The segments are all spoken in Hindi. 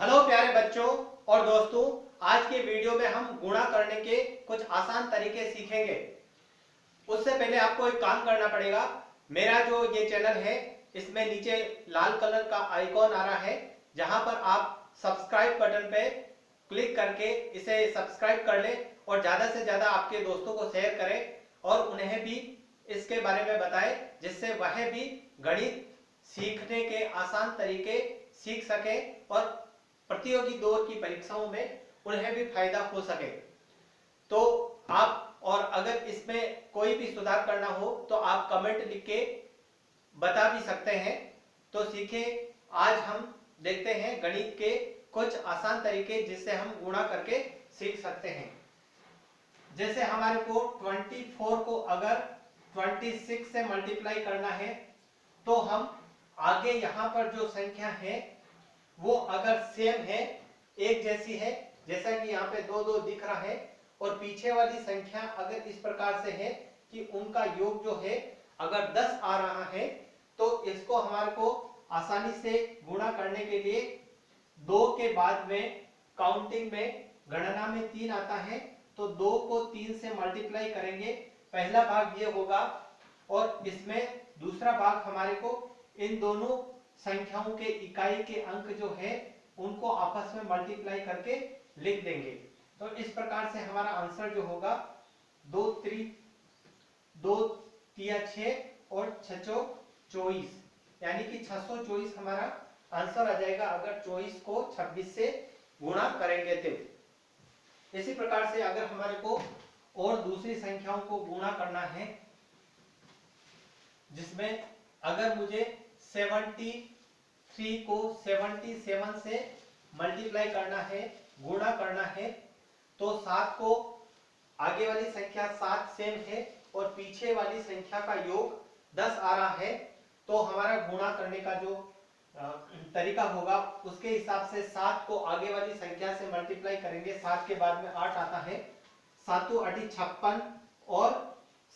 हेलो प्यारे बच्चों और दोस्तों, आज के वीडियो में हम गुणा करने के कुछ आसान तरीके सीखेंगे। उससे पहले आपको एक काम करना पड़ेगा। मेरा जो ये चैनल है इसमें नीचे लाल कलर का आइकॉन आ रहा है, जहां पर आप सब्सक्राइब बटन पे क्लिक करके इसे सब्सक्राइब कर लें और ज्यादा से ज्यादा आपके दोस्तों को शेयर करें और उन्हें भी इसके बारे में बताएं, जिससे वह भी गणित सीखने के आसान तरीके सीख सके और प्रतियोगी दौर की परीक्षाओं में उन्हें भी फायदा हो सके। तो आप और अगर इसमें कोई भी सुधार करना हो तो आप कमेंट लिख के बता भी सकते हैं। तो सीखें, आज हम देखते हैं गणित के कुछ आसान तरीके जिससे हम गुणा करके सीख सकते हैं। जैसे हमारे को 24 को अगर 26 से मल्टीप्लाई करना है तो हम आगे यहाँ पर जो संख्या है वो अगर सेम है, एक जैसी है, जैसा कि यहाँ पे 2 2 दिख रहा है, और पीछे वाली संख्या अगर इस प्रकार से है कि उनका योग जो है अगर 10 आ रहा है, तो इसको हमारे को आसानी से गुणा करने के लिए 2 के बाद में काउंटिंग में गणना में 3 आता है, तो 2 को 3 से मल्टीप्लाई करेंगे, पहला भाग ये होगा और इसमें दूसरा भाग हमारे को इन दोनों संख्याओं के इकाई के अंक जो है उनको आपस में मल्टीप्लाई करके लिख देंगे। तो इस प्रकार से हमारा आंसर जो होगा 2 तिया 6 और 6 चौक 24, यानी कि 624 हमारा आंसर आ जाएगा अगर 24 को 26 से गुणा करेंगे तो। इसी प्रकार से अगर हमारे को और दूसरी संख्याओं को गुणा करना है, जिसमें अगर मुझे 73 को 77 से मल्टीप्लाई करना है, गुणा करना है, तो 7 को आगे वाली संख्या 7 सेम है और पीछे वाली संख्या का योग 10 आ रहा है, तो हमारा गुणा करने का जो तरीका होगा उसके हिसाब से 7 को आगे वाली संख्या से मल्टीप्लाई करेंगे, 7 के बाद में 8 आता है, 7 8 56 और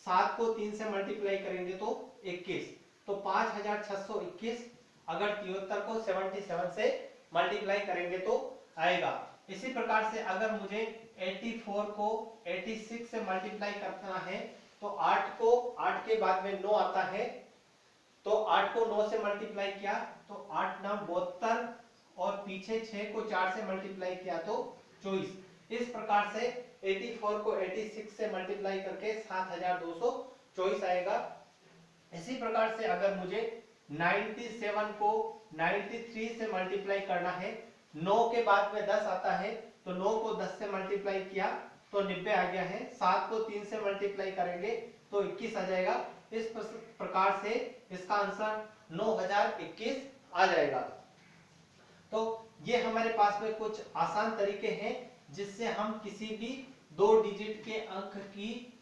7 को 3 से मल्टीप्लाई करेंगे तो 21, तो 5621 अगर 73 को 77 से मल्टीप्लाई करेंगे तो आएगा। इसी प्रकार से अगर मुझे 84 को 86 से मल्टीप्लाई करना है, तो 8 को 8 के बाद में 9 आता है, तो 8 को 9 से मल्टीप्लाई किया तो 8 9 72 और पीछे 6 को 4 से मल्टीप्लाई किया तो 24। इस प्रकार से 84 को 86 से मल्टीप्लाई करके 7224 आएगा। इसी प्रकार से अगर मुझे 97 को 93 से मल्टीप्लाई करना है, 9 के बाद में 10 आता है, तो 9 को 10 से मल्टीप्लाई किया तो 90 आ गया है, 7 को 3 से मल्टीप्लाई करेंगे तो 21 आ जाएगा। इस प्रकार से इसका आंसर 9021 आ जाएगा। तो ये हमारे पास में कुछ आसान तरीके हैं जिससे हम किसी भी 2 डिजिट के अंक की,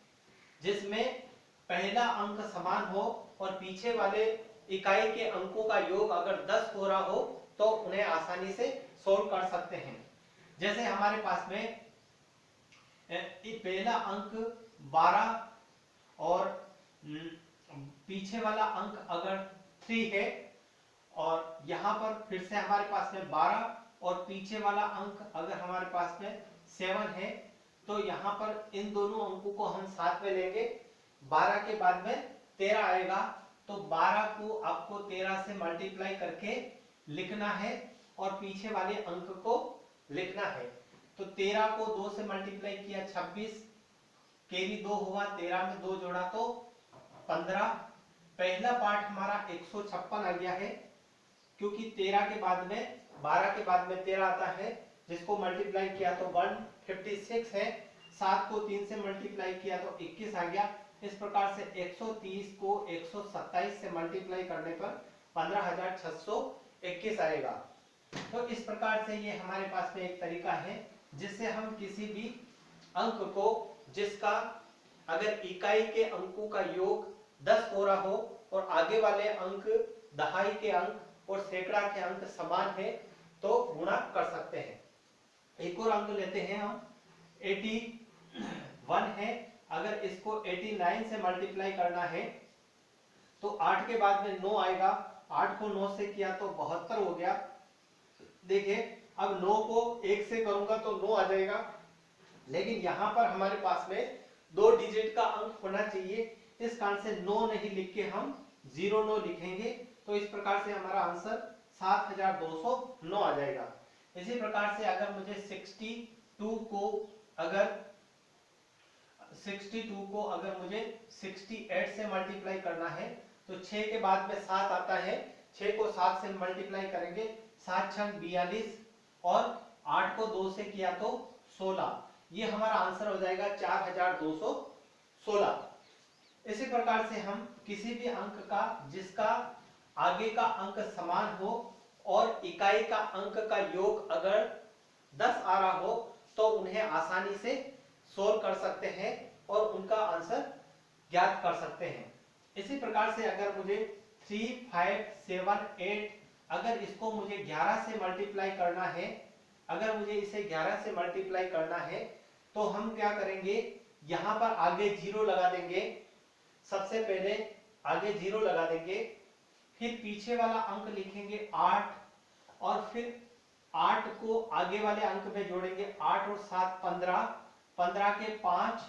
जिसमें पहला अंक समान हो और पीछे वाले इकाई के अंकों का योग अगर 10 हो रहा हो, तो उन्हें आसानी से सोल्व कर सकते हैं। जैसे हमारे पास में पहला अंक 12 और पीछे वाला अंक अगर 3 है, और यहाँ पर फिर से हमारे पास में 12 और पीछे वाला अंक अगर हमारे पास में 7 है, तो यहाँ पर इन दोनों अंकों को हम साथ में लेंगे, 12 के बाद में 13 आएगा, तो 12 को आपको 13 से मल्टीप्लाई करके लिखना है और पीछे वाले अंक को लिखना है। तो 13 को 2 से मल्टीप्लाई किया 26, कैरी 2 हुआ, 13 में 2 जोड़ा तो 15। पहला पार्ट हमारा 156 आ गया है, क्योंकि 13 के बाद में 12 के बाद में 13 आता है, जिसको मल्टीप्लाई किया तो 156 है, 7 को 3 से मल्टीप्लाई किया तो 21 आ गया। इस प्रकार से 130 को 127 से मल्टीप्लाई करने पर 15621 आएगा। तो इस प्रकार से ये हमारे पास में एक तरीका है जिससे हम किसी भी अंक को, जिसका अगर इकाई के अंकों का योग 10 हो रहा हो और आगे वाले अंक दहाई के अंक और सैकड़ा के अंक समान है, तो गुणा कर सकते हैं। एक और अंक लेते हैं हम, 81 है, अगर इसको 89 से मल्टीप्लाई करना है तो 8 के बाद में 9 आएगा, 8 को 9 से किया तो 72 हो गया। देखिए अब 9 को 1 से करूंगा तो 9 आ जाएगा, लेकिन यहाँ पर हमारे पास में 2 डिजिट का अंक होना चाहिए, इस कारण से 9 नहीं लिख के हम 09 लिखेंगे। तो इस प्रकार से हमारा आंसर 7209 आ जाएगा। इसी प्रकार से अगर मुझे 62 को अगर मुझे 68 से मल्टीप्लाई करना है तो 6 के बाद में 7 आता है, 6 को 7 से मल्टीप्लाई करेंगे, 7 छंग 42 और 8 को 2 से किया तो 16, ये हमारा आंसर हो जाएगा 4216। इसी प्रकार से हम किसी भी अंक का जिसका आगे का अंक समान हो और इकाई का अंक का योग अगर 10 आ रहा हो तो उन्हें आसानी से सोल्व कर सकते हैं और उनका आंसर ज्ञात कर सकते हैं। इसी प्रकार से अगर मुझे 3, 5, 7, 8 अगर इसको मुझे 11 से मल्टीप्लाई करना है, अगर मुझे इसे 11 से मल्टीप्लाई करना है तो हम क्या करेंगे, यहां पर आगे 0 लगा देंगे। सबसे पहले आगे 0 लगा देंगे, फिर पीछे वाला अंक लिखेंगे 8 और फिर 8 को आगे वाले अंक में जोड़ेंगे, 8 और 7 15, 15 के 5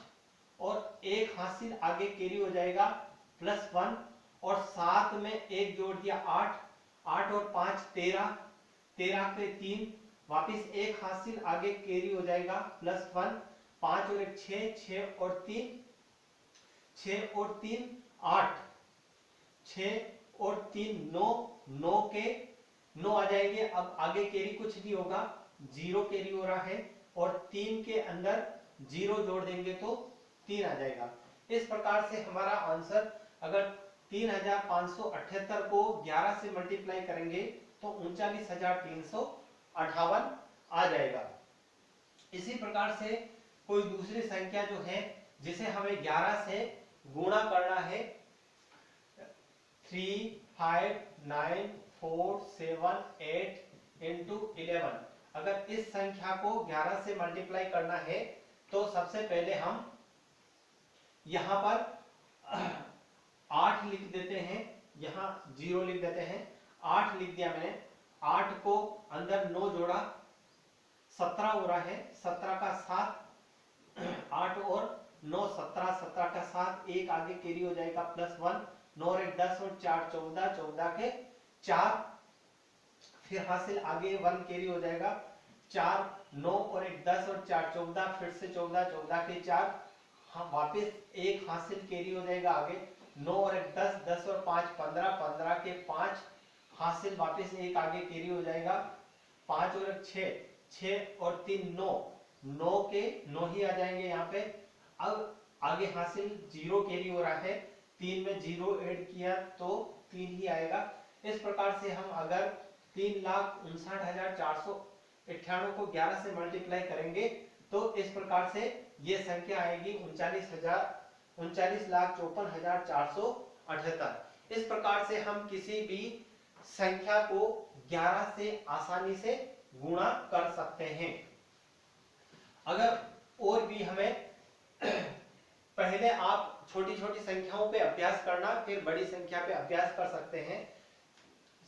और 1 हासिल आगे कैरी हो जाएगा +1 और 7 में 1 जोड़ दिया 8, 8 और 5 13, 13 के 3 वापिस 1 हासिल आगे कैरी हो जाएगा +1, 5 और 1 6, 6 और 3 8, 6 और 3 9, 9 के 9 आ जाएंगे। अब आगे कैरी कुछ नहीं होगा, 0 कैरी हो रहा है और 3 के अंदर 0 जोड़ देंगे तो 3 आ जाएगा। इस प्रकार से हमारा आंसर अगर 3578 को 11 से मल्टीप्लाई करेंगे तो 39358 आ जाएगा। इसी प्रकार से कोई दूसरी संख्या जो है जिसे हमें 11 से गुणा करना है, 3, 5, 9, 4, 7, 8 इंटू 11, अगर इस संख्या को 11 से मल्टीप्लाई करना है तो सबसे पहले हम यहां पर 8 लिख देते हैं, यहां 0 लिख देते हैं, 8 लिख दिया मैंने, 8 को अंदर 9 जोड़ा 17 हो रहा है, 17 का 7, 8 और 9 17, 17 का 7, 1 आगे कैरी हो जाएगा +1, 9 और 1 10 और 4 14, 14 के 4 फिर हासिल आगे 1 कैरी हो जाएगा 4, 9 और 1 10 और 4 14, फिर से 14, 14 के 4 वापिस 1 हासिल कैरी हो जाएगा आगे 9 और 1 10, 10 और 5 15, 15 के 5 हासिल वापिस 1 आगे कैरी हो जाएगा 5 और 1 6, 6 और 3 9, 9 के 9 ही आ जाएंगे यहाँ पे। अब आगे हासिल 0 कैरी हो रहा है, 3 में 0 ऐड किया तो 3 ही आएगा। इस प्रकार से हम अगर 3,59,498 को 11 से मल्टीप्लाई करेंगे तो इस प्रकार से ये संख्या आएगी 39,54,478। इस प्रकार से हम किसी भी संख्या को 11 से आसानी से गुणा कर सकते हैं। अगर और भी हमें पहले आप छोटी छोटी संख्याओं पे अभ्यास करना, फिर बड़ी संख्या पे अभ्यास कर सकते हैं।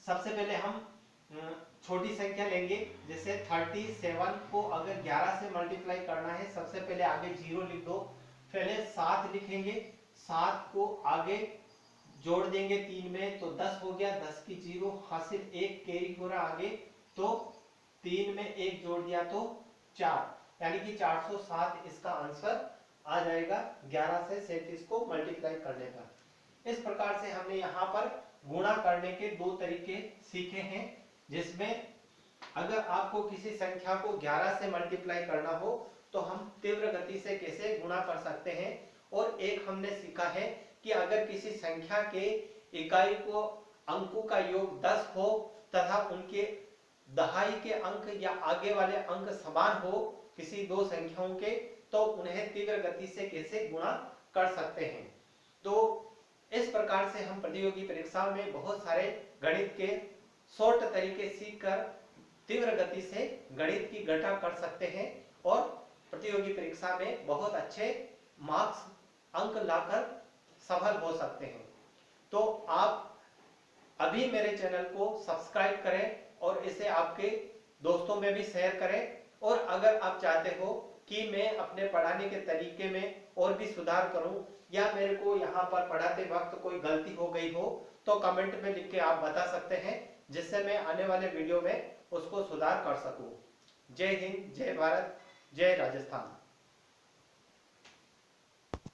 सबसे पहले हम छोटी संख्या लेंगे, जैसे 37 को अगर 11 से मल्टीप्लाई करना है, सबसे पहले आगे 0 लिख दो, पहले 7 लिखेंगे, 7 को आगे जोड़ देंगे 3 में तो 10 हो गया, 10 की 0 हासिल 1 कैरी हो रहा आगे तो 3 में 1 जोड़ दिया तो 4, यानी कि 407 इसका आंसर आ जाएगा 11 से 37 को मल्टीप्लाई करने पर। इस प्रकार से हमने यहाँ पर गुणा करने के 2 तरीके सीखे हैं, जिसमें अगर आपको किसी संख्या को 11 से मल्टीप्लाई करना हो तो हम तीव्र गति से कैसे गुणा कर सकते हैं, और एक हमने सीखा है कि अगर किसी संख्या के इकाई को अंकों का योग 10 हो तथा उनके दहाई के अंक या आगे वाले अंक समान हो किसी 2 संख्याओं के, तो उन्हें तीव्र गति से कैसे गुणा कर सकते हैं। तो इस प्रकार से हम प्रतियोगी परीक्षाओं में बहुत सारे गणित के शॉर्ट तरीके सीखकर तीव्र गति से गणित की गणना कर सकते हैं और प्रतियोगी परीक्षा में बहुत अच्छे मार्क्स अंक लाकर सफल हो सकते हैं। तो आप अभी मेरे चैनल को सब्सक्राइब करें और इसे आपके दोस्तों में भी शेयर करें। और अगर आप चाहते हो कि मैं अपने पढ़ाने के तरीके में और भी सुधार करूं या मेरे को यहाँ पर पढ़ाते वक्त कोई गलती हो गई हो तो कमेंट में लिख के आप बता सकते हैं, जिससे मैं आने वाले वीडियो में उसको सुधार कर सकूं। जय हिंद, जय भारत, जय राजस्थान।